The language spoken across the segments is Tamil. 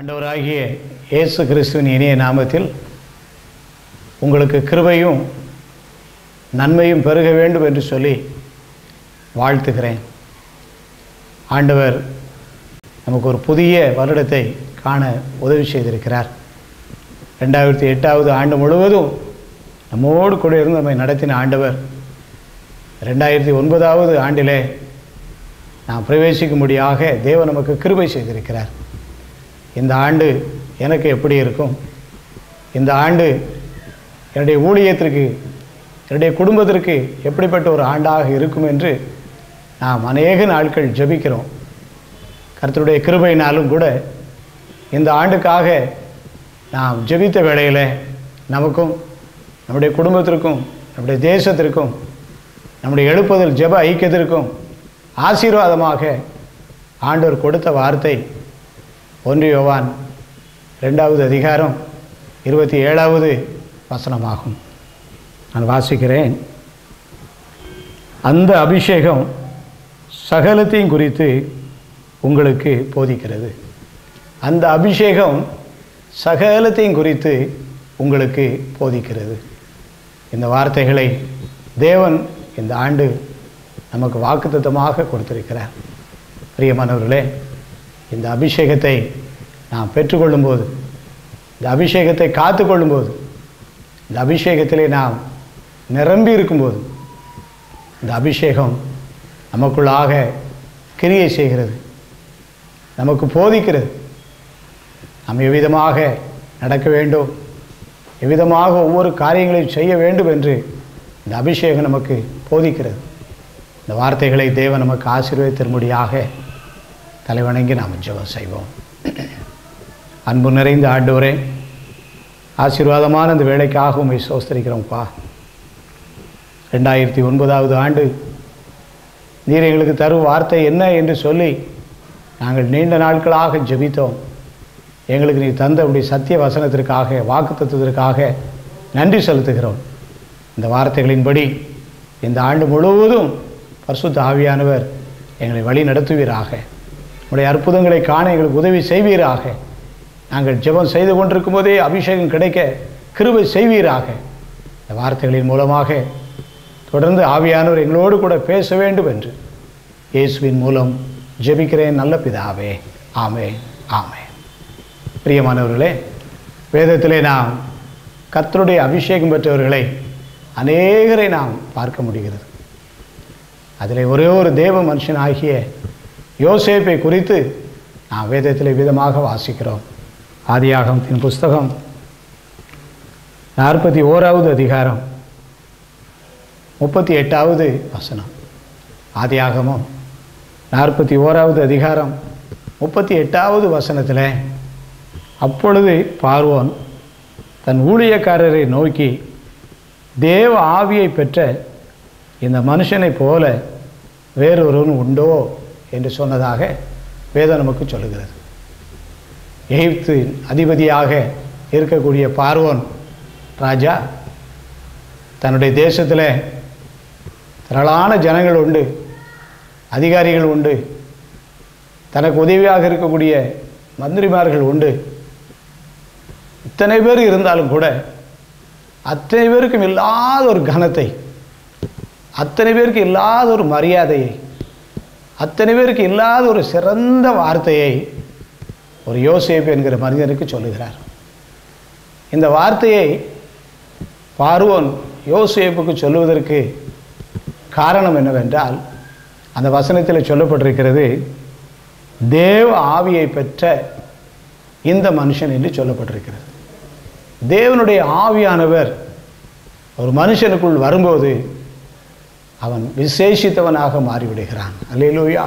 ஆண்டவராகிய இயேசு கிறிஸ்துவின் இனிய நாமத்தில் உங்களுக்கு கிருபையும் நன்மையும் பெருக வேண்டும் என்று சொல்லி வாழ்த்துகிறேன். ஆண்டவர் நமக்கு ஒரு புதிய வருடத்தை காண உதவி செய்திருக்கிறார். 2008வது ஆண்டு முழுவதும் நம்மோடு கூட இருந்து நம்மை நடத்தின ஆண்டவர் 2009வது ஆண்டிலே நாம் பிரவேசிக்கும்படியாக தேவன் நமக்கு கிருபை செய்திருக்கிறார். இந்த ஆண்டு எனக்கு எப்படி இருக்கும், இந்த ஆண்டு என்னுடைய ஊழியத்திற்கு, என்னுடைய குடும்பத்திற்கு எப்படிப்பட்ட ஒரு ஆண்டாக இருக்கும் என்று நாம் அநேக நாட்கள் ஜெபிக்கிறோம். கர்த்தருடைய கிருபையினாலும் கூட இந்த ஆண்டுக்காக நாம் ஜெபித்த வேளையில் நமக்கும் நம்முடைய குடும்பத்திற்கும் நம்முடைய தேசத்திற்கும் நம்முடைய எழுப்புதல் ஜெப ஐக்கியத்திற்கும் ஆசீர்வாதமாக ஆண்டவர் கொடுத்த வார்த்தை 1 யோவான் 2வது அதிகாரம் 27வது வசனமாகும். நான் வாசிக்கிறேன். அந்த அபிஷேகம் சகலத்தையும் குறித்து உங்களுக்கு போதிக்கிறது. அந்த அபிஷேகம் சகலத்தையும் குறித்து உங்களுக்கு போதிக்கிறது. இந்த வார்த்தைகளை தேவன் இந்த ஆண்டு நமக்கு வாக்குத்தத்தமாக கொடுத்திருக்கிறார். பிரியமானவர்களே, இந்த அபிஷேகத்தை நாம் பெற்றுக்கொள்ளும்போது, இந்த அபிஷேகத்தை காத்துக்கொள்ளும்போது, இந்த அபிஷேகத்திலே நாம் நிரம்பி இருக்கும்போது, இந்த அபிஷேகம் நமக்குள்ளாக கிரியை செய்கிறது, நமக்கு போதிக்கிறது. நாம் எவ்விதமாக நடக்க வேண்டும், எவ்விதமாக ஒவ்வொரு காரியங்களையும் செய்ய வேண்டும் என்று இந்த அபிஷேகம் நமக்கு போதிக்கிறது. இந்த வார்த்தைகளை தேவன் நமக்கு ஆசீர்வதித்தரும்படியாக தலைவணங்கி நாம் ஜெபம் செய்வோம். அன்பு நிறைந்த ஆண்டவரே, ஆசீர்வாதமான இந்த வேலைக்காக உம்மை ஸ்தோத்திரிக்கிறோம்ப்பா. 2009வது ஆண்டு நீர் எங்களுக்கு தரும் வார்த்தை என்ன என்று சொல்லி நாங்கள் நீண்ட நாட்களாக ஜெபித்தோம். எங்களுக்கு நீ தந்த உடைய சத்திய வசனத்திற்காக, வாக்குத்தத்தத்திற்காக நன்றி செலுத்துகிறோம். இந்த வார்த்தைகளின்படி இந்த ஆண்டு முழுவதும் பரிசுத்த ஆவியானவர் எங்களை வழி நடத்துவீராக. உடைய அற்புதங்களை காண எங்களுக்கு உதவி செய்வீராக. நாங்கள் ஜெபம் செய்து கொண்டிருக்கும் போதே அபிஷேகம் கிடைக்க கிருபை செய்வீராக. இந்த வார்த்தைகளின் மூலமாக தொடர்ந்து ஆவியானவர் எங்களோடு கூட பேச வேண்டும் என்று இயேசுவின் மூலம் ஜெபிக்கிறேன் நல்ல பிதாவே. ஆமென், ஆமென். பிரியமானவர்களே, வேதத்திலே நாம் கர்த்தருடைய அபிஷேகம் பெற்றவர்களை அநேகரை நாம் பார்க்க முடிகிறது. அதில் ஒரே ஒரு தேவ மனுஷன் ஆகிய யோசேப்பை குறித்து நாம் வேதத்தில் விதமாக வாசிக்கிறோம். ஆதியாகமத்தின் புஸ்தகம் 41வது அதிகாரம் 38வது வசனம். ஆதியாகமம் 41வது அதிகாரம் 38வது வசனத்தில், அப்பொழுது பார்வோன் தன் ஊழியக்காரரை நோக்கி, தேவ ஆவியை பெற்ற இந்த மனுஷனைப் போல வேறொருவன் உண்டோ என்று சொன்னதாக வேதம் நமக்கு சொல்லுகிறது. எகிப்து அதிபதியாக இருக்கக்கூடிய பார்வோன் ராஜா தன்னுடைய தேசத்தில் திரளான ஜனங்கள் உண்டு, அதிகாரிகள் உண்டு, தனக்கு உதவியாக இருக்கக்கூடிய மந்திரிமார்கள் உண்டு. இத்தனை பேர் இருந்தாலும் கூட அத்தனை பேருக்கும் இல்லாத ஒரு கனத்தை, அத்தனை பேருக்கு இல்லாத ஒரு மரியாதையை, அத்தனை பேருக்கு இல்லாத ஒரு சிறந்த வார்த்தையை ஒரு யோசேப்பு என்கிற மனிதனுக்கு சொல்லுகிறார். இந்த வார்த்தையை பார்வோன் யோசேப்புக்கு சொல்லுவதற்கு காரணம் என்னவென்றால், அந்த வசனத்தில் சொல்லப்பட்டிருக்கிறது, தேவ ஆவியை பெற்ற இந்த மனுஷன் என்று சொல்லப்பட்டிருக்கிறது. தேவனுடைய ஆவியானவர் ஒரு மனுஷனுக்குள் வரும்போது அவன் விசேஷித்தவனாக மாறிவிடுகிறான். அல்லேலூயா.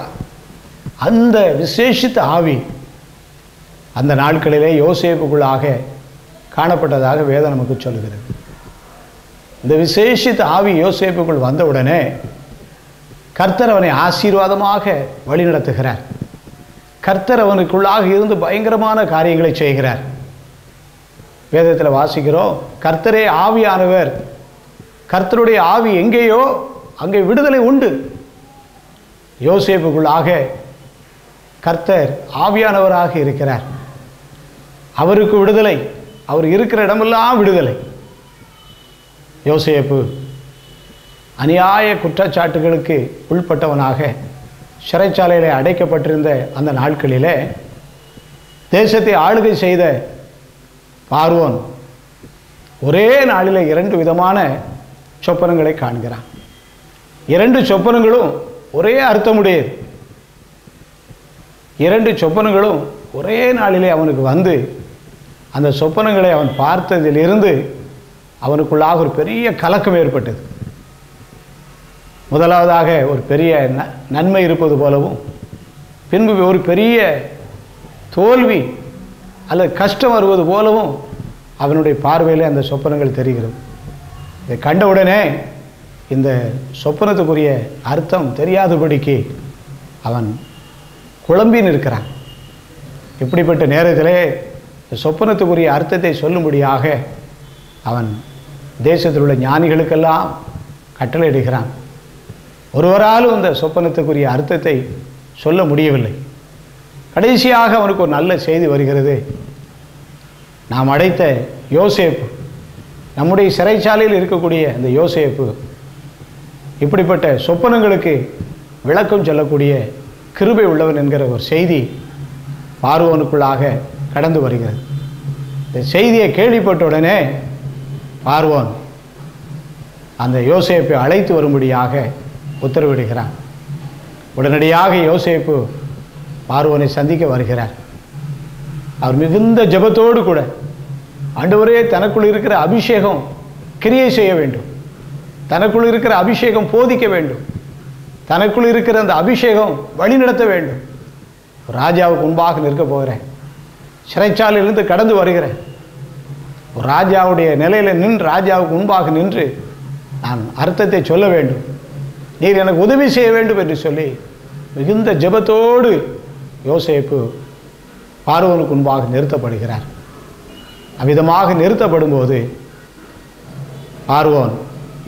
அந்த விசேஷித்த ஆவி அந்த நாட்களிலே யோசேப்புக்குள்ளாக காணப்பட்டதாக வேதம் நமக்கு சொல்லுகிறது. இந்த விசேஷித்த ஆவி யோசேப்புக்குள் வந்தவுடனே கர்த்தர் அவனை ஆசீர்வாதமாக வழிநடத்துகிறார். கர்த்தர் அவனுக்குள்ளாக இருந்து பயங்கரமான காரியங்களை செய்கிறார். வேதத்தில் வாசிக்கிறோம், கர்த்தரே ஆவியானவர். கர்த்தருடைய ஆவி எங்கேயோ அங்கே விடுதலை உண்டு. யோசேப்புக்குள்ளாக கர்த்தர் ஆவியானவராக இருக்கிறார். அவருக்கு விடுதலை, அவர் இருக்கிற இடமெல்லாம் விடுதலை. யோசேப்பு அநியாய குற்றச்சாட்டுகளுக்கு உள்பட்டவனாக சிறைச்சாலையில் அடைக்கப்பட்டிருந்த அந்த நாட்களிலே தேசத்தை ஆளுகை செய்த பார்வோன் ஒரே நாளில் 2 விதமான சொப்பனங்களை காண்கிறான். 2 சொப்பனங்களும் ஒரே அர்த்தமுடையது. 2 சொப்பனங்களும் ஒரே நாளிலே அவனுக்கு வந்து அந்த சொப்பனங்களை அவன் பார்த்ததிலிருந்து அவனுக்குள்ளாக ஒரு பெரிய கலக்கம் ஏற்பட்டது. முதலாவதாக ஒரு பெரிய நன்மை இருப்பது போலவும், பின்பு ஒரு பெரிய தோல்வி அல்லது கஷ்டம் வருவது போலவும் அவனுடைய பார்வையில் அந்த சொப்பனங்கள் தெரிகிறது. இதை கண்டவுடனே இந்த சொப்பனத்துக்குரிய அர்த்தம் தெரியாதபடிக்கு அவன் குழம்பி நிற்கிறான். இப்படிப்பட்ட நேரத்திலே சொப்பனத்துக்குரிய அர்த்தத்தை சொல்லும்படியாக அவன் தேசத்தில் உள்ள ஞானிகளுக்கெல்லாம் கட்டளையிடுகிறான். ஒருவராலும் இந்த சொப்பனத்துக்குரிய அர்த்தத்தை சொல்ல முடியவில்லை. கடைசியாக அவனுக்கு ஒரு நல்ல செய்தி வருகிறது. நாம் அடைத்த யோசேப்பு, நம்முடைய சிறைச்சாலையில் இருக்கக்கூடிய அந்த யோசேப்பு இப்படிப்பட்ட சொப்பனங்களுக்கு விளக்கம் சொல்லக்கூடிய கிருபை உள்ளவன் என்கிற ஒரு செய்தி பார்வோனுக்குள்ளாக கடந்து வருகிறது. இந்த செய்தியை கேள்விப்பட்ட உடனே பார்வோன் அந்த யோசேப்பை அழைத்து வரும்படியாக உத்தரவிடுகிறான். உடனடியாக யோசேப்பு பார்வோனை சந்திக்க வருகிறார். அவர் மிகுந்த ஜெபத்தோடு கூட, ஆண்டவரே தனக்குள் இருக்கிற அபிஷேகம் கிரியை செய்ய வேண்டும், தனக்குள் இருக்கிற அபிஷேகம் போதிக்க வேண்டும், தனக்குள் இருக்கிற அந்த அபிஷேகம் வழிநடத்த வேண்டும். ராஜாவுக்கு முன்பாக நிற்க போகிறேன், சிறைச்சாலையிலிருந்து கடந்து வருகிறேன், ஒரு ராஜாவுடைய நிலையில் நின்று ராஜாவுக்கு முன்பாக நின்று நான் அர்த்தத்தை சொல்ல வேண்டும், நீர் எனக்கு உதவி செய்ய வேண்டும் என்று சொல்லி மிகுந்த ஜெபத்தோடு யோசேப்பு பார்வோனுக்கு முன்பாக நிறுத்தப்படுகிறார். அவ்விதமாக நிறுத்தப்படும் போது பார்வோன்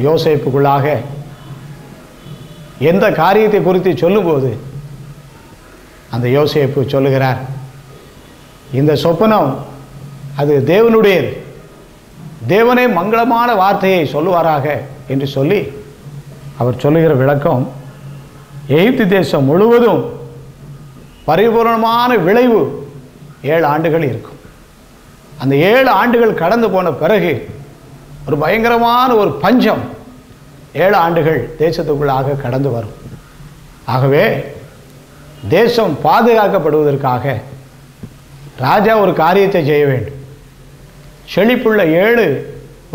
யோசேப்புக்குள்ளாக எந்த காரியத்தை குறித்து சொல்லும்போது அந்த யோசேப்பு சொல்லுகிறார், இந்த சொப்பனம் அது தேவனுடையது, தேவனே மங்களமான வார்த்தையை சொல்லுவாராக என்று சொல்லி அவர் சொல்லுகிற விளக்கம், எகிப்து தேசம் முழுவதும் பரிபூர்ணமான விளைவு 7 ஆண்டுகள் இருக்கும். அந்த 7 ஆண்டுகள் கடந்து போன பிறகு ஒரு பயங்கரமான ஒரு பஞ்சம் 7 ஆண்டுகள் தேசத்துக்குள்ளாக கடந்து வரும். ஆகவே தேசம் பாதுகாக்கப்படுவதற்காக ராஜா ஒரு காரியத்தை செய்ய வேண்டும். செழிப்புள்ள 7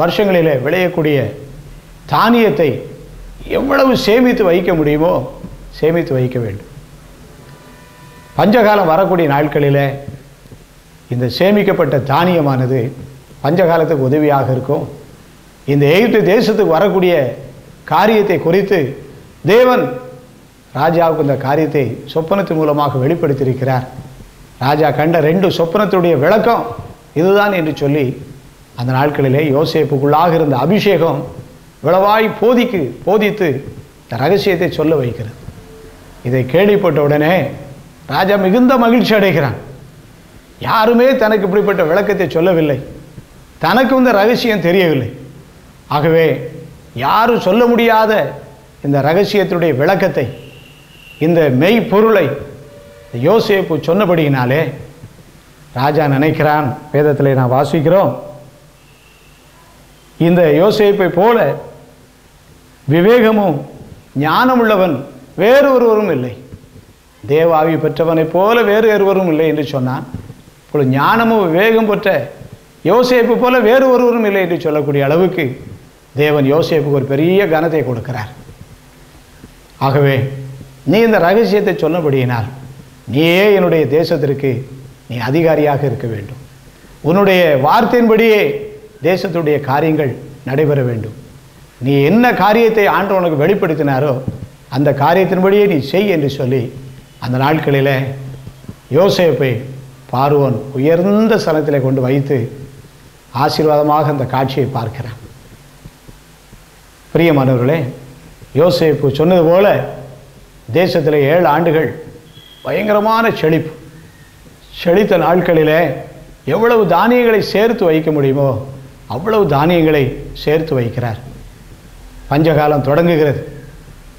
வருஷங்களிலே விளையக்கூடிய தானியத்தை எவ்வளவு சேமித்து வைக்க முடியுமோ சேமித்து வைக்க வேண்டும். பஞ்சகாலம் வரக்கூடிய நாட்களில் இந்த சேமிக்கப்பட்ட தானியமானது பஞ்சகாலத்துக்கு உதவியாக இருக்கும். இந்த எகிப்து தேசத்துக்கு வரக்கூடிய காரியத்தை குறித்து தேவன் ராஜாவுக்கு இந்த காரியத்தை சொப்பனத்தின் மூலமாக வெளிப்படுத்தியிருக்கிறார். ராஜா கண்ட 2 சொப்பனத்துடைய விளக்கம் இதுதான் என்று சொல்லி அந்த நாட்களிலே யோசேப்புக்குள்ளாக இருந்த அபிஷேகம் விளவாய் போதித்து இந்த ரகசியத்தை சொல்ல வைக்கிறது. இதை கேள்விப்பட்ட உடனே ராஜா மிகுந்த மகிழ்ச்சி அடைகிறான். யாருமே தனக்கு இப்படிப்பட்ட விளக்கத்தை சொல்லவில்லை, தனக்கு இந்த ரகசியம் தெரியவில்லை. ஆகவே யாரும் சொல்ல முடியாத இந்த ரகசியத்துடைய விளக்கத்தை, இந்த மெய்ப்பொருளை யோசேப்பு சொன்னபடியினாலே ராஜா நினைக்கிறான், வேதத்தில் நான் வாசிக்கிறோம், இந்த யோசேப்பை போல விவேகமும் ஞானமுள்ளவன் வேறு ஒருவரும் இல்லை, தேவாவி பெற்றவனைப் போல வேறு ஒருவரும் இல்லை என்று சொன்னான். இப்பொழுது ஞானமும் விவேகம் பெற்ற யோசேப்பு போல வேறு ஒருவரும் இல்லை என்று சொல்லக்கூடிய அளவுக்கு தேவன் யோசேப்புக்கு ஒரு பெரிய கனத்தை கொடுக்கிறார். ஆகவே நீ இந்த ரகசியத்தை சொன்னபடியினால் நீயே என்னுடைய தேசத்திற்கு நீ அதிகாரியாக இருக்க வேண்டும், உன்னுடைய வார்த்தையின்படியே தேசத்துடைய காரியங்கள் நடைபெற வேண்டும், நீ என்ன காரியத்தை ஆண்டவனுக்கு வெளிப்படுத்தினாரோ அந்த காரியத்தின்படியே நீ செய் என்று சொல்லி அந்த நாட்களில் யோசேப்பை பார்வோன் உயர்ந்த ஸ்தலத்திலே கொண்டு வைத்து ஆசீர்வாதமாக அந்த காட்சியை பார்க்கிறான். பிரியமானவர்களே, யோசேப்பு சொன்னது போல தேசத்தில் 7 ஆண்டுகள் பயங்கரமான செழித்த நாட்களிலே எவ்வளவு தானியங்களை சேர்த்து வைக்க முடியுமோ அவ்வளவு தானியங்களை சேர்த்து வைக்கிறார். பஞ்சகாலம் தொடங்குகிறது.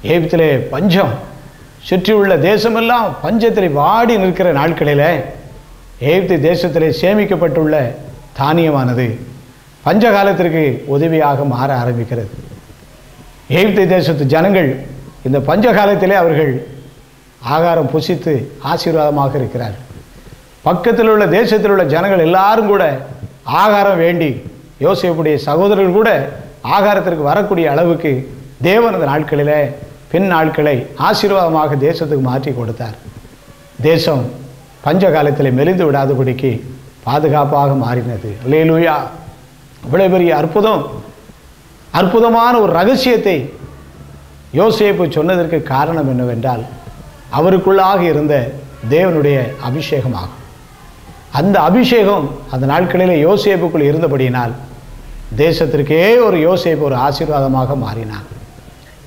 எகிப்திலே பஞ்சம், சுற்றியுள்ள தேசமெல்லாம் பஞ்சத்தில் வாடி நிற்கிற நாட்களில் எகிப்து தேசத்திலே சேமிக்கப்பட்டுள்ள தானியமானது பஞ்சகாலத்திற்கு உதவியாக மாற ஆரம்பிக்கிறது. எகிப்து தேசத்து ஜனங்கள் இந்த பஞ்சகாலத்திலே அவர்கள் ஆகாரம் புசித்து ஆசீர்வாதமாக இருக்கிறார். பக்கத்தில் உள்ள தேசத்தில் உள்ள ஜனங்கள் எல்லாரும் கூட ஆகாரம் வேண்டி, யோசேப்புடைய சகோதரர்கள் கூட ஆகாரத்திற்கு வரக்கூடிய அளவுக்கு தேவன் அந்த நாட்களிலே பின் நாட்களை ஆசீர்வாதமாக தேசத்துக்கு மாற்றி கொடுத்தார். தேசம் பஞ்ச காலத்தில் மெலிந்து விடாதபடிக்கு பாதுகாப்பாக மாறினது. அல்லேலூயா! இவ்வளவு பெரிய அற்புதமான ஒரு ரகசியத்தை யோசேப்பு சொன்னதற்கு காரணம் என்னவென்றால், அவருக்குள்ளாக இருந்த தேவனுடைய அபிஷேகமாகும். அந்த அபிஷேகம் அந்த நாட்களிலே யோசேப்புக்குள் இருந்தபடியினால் தேசத்திற்கே ஒரு யோசேப்பு ஒரு ஆசீர்வாதமாக மாறினார்.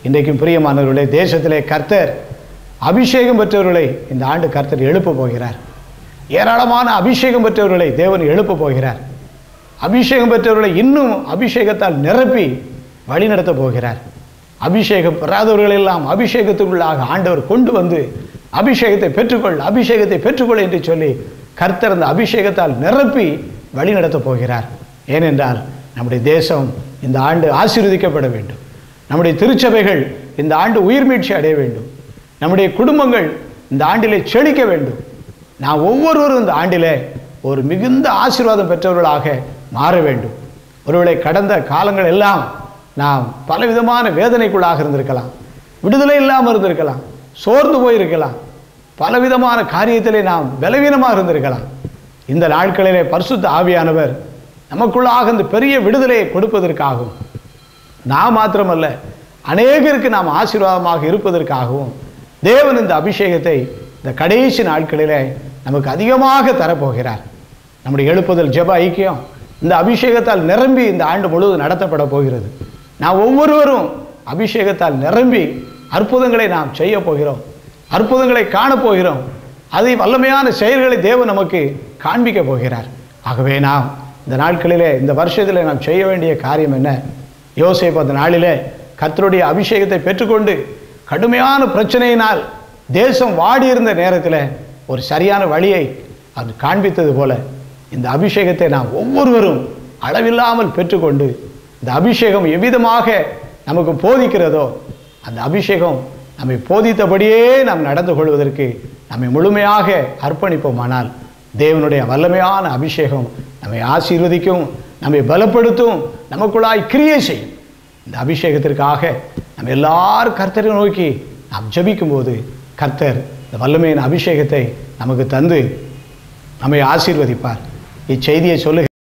இன்றைக்கும் பிரியமானவர்களே, தேசத்திலே கர்த்தர் அபிஷேகம் பெற்றவர்களை இந்த ஆண்டு கர்த்தர் எழுப்ப போகிறார். ஏராளமான அபிஷேகம் பெற்றவர்களை தேவன் எழுப்ப போகிறார். அபிஷேகம் பெற்றவர்களை இன்னும் அபிஷேகத்தால் நிரப்பி வழிநடத்த போகிறார். அபிஷேகம் பெறாதவர்கள் எல்லாம் அபிஷேகத்துக்குள்ளாக ஆண்டவர் கொண்டு வந்து அபிஷேகத்தை பெற்றுக்கொள் என்று சொல்லி கர்த்தர் அந்த அபிஷேகத்தால் நிரப்பி வழி நடத்த போகிறார். ஏனென்றால் நம்முடைய தேசம் இந்த ஆண்டு ஆசீர்வதிக்கப்பட வேண்டும். நம்முடைய திருச்சபைகள் இந்த ஆண்டு உயிர் மீட்சி அடைய வேண்டும். நம்முடைய குடும்பங்கள் இந்த ஆண்டிலே செழிக்க வேண்டும். நாம் ஒவ்வொருவரும் இந்த ஆண்டிலே ஒரு மிகுந்த ஆசீர்வாதம் பெற்றவர்களாக மாற வேண்டும். ஒருவேளை கடந்த காலங்கள் எல்லாம் நாம் பலவிதமான வேதனைக்குள்ளாக இருந்திருக்கலாம், விடுதலை இல்லாமல் இருந்திருக்கலாம், சோர்ந்து போயிருக்கலாம், பலவிதமான காரியத்திலே நாம் பலவீனமாக இருந்திருக்கலாம். இந்த நாட்களிலே பரிசுத்த ஆவியானவர் நமக்குள்ளாக இந்த பெரிய விடுதலையை கொடுப்பதற்காகவும், நான் மாத்திரமல்ல அநேகருக்கு நாம் ஆசீர்வாதமாக இருப்பதற்காகவும் தேவன் இந்த அபிஷேகத்தை இந்த கடைசி நாட்களிலே நமக்கு அதிகமாக தரப்போகிறார். நம்முடைய எழுப்புதல் ஜெப ஐக்கியம் இந்த அபிஷேகத்தால் நிரம்பி இந்த ஆண்டு முழுவதும் நடத்தப்பட போகிறது. நாம் ஒவ்வொருவரும் அபிஷேகத்தால் நிரம்பி அற்புதங்களை நாம் செய்ய போகிறோம், அற்புதங்களை காணப்போகிறோம். அதை வல்லமையான செயல்களை தேவன் நமக்கு காண்பிக்க போகிறார். ஆகவே நாம் இந்த நாட்களிலே இந்த வருஷத்தில் நாம் செய்ய வேண்டிய காரியம் என்ன? யோசேப்பு அந்த நாளிலே கர்த்தருடைய அபிஷேகத்தை பெற்றுக்கொண்டு கடுமையான பிரச்சனையினால் தேசம் வாடி இருந்த நேரத்தில் ஒரு சரியான வழியை அது காண்பித்தது போல இந்த அபிஷேகத்தை நாம் ஒவ்வொருவரும் அளவில்லாமல் பெற்றுக்கொண்டு இந்த அபிஷேகம் எவ்விதமாக நமக்கு போதிக்கிறதோ அந்த அபிஷேகம் நம்மை போதித்தபடியே நாம் நடந்து கொள்வதற்கு நம்மை முழுமையாக அர்ப்பணிப்போமானால் தேவனுடைய வல்லமையான அபிஷேகம் நம்மை ஆசீர்வதிக்கும், நம்மை பலப்படுத்தும், நமக்குள்ளாய் கிரியை செய்யும். இந்த அபிஷேகத்திற்காக நம்ம எல்லாரும் கர்த்தரை நோக்கி நாம் ஜெபிக்கும் போது கர்த்தர் இந்த வல்லமையான அபிஷேகத்தை நமக்கு தந்து நம்மை ஆசீர்வதிப்பார். இச்செய்தியை சொல்லுங்க.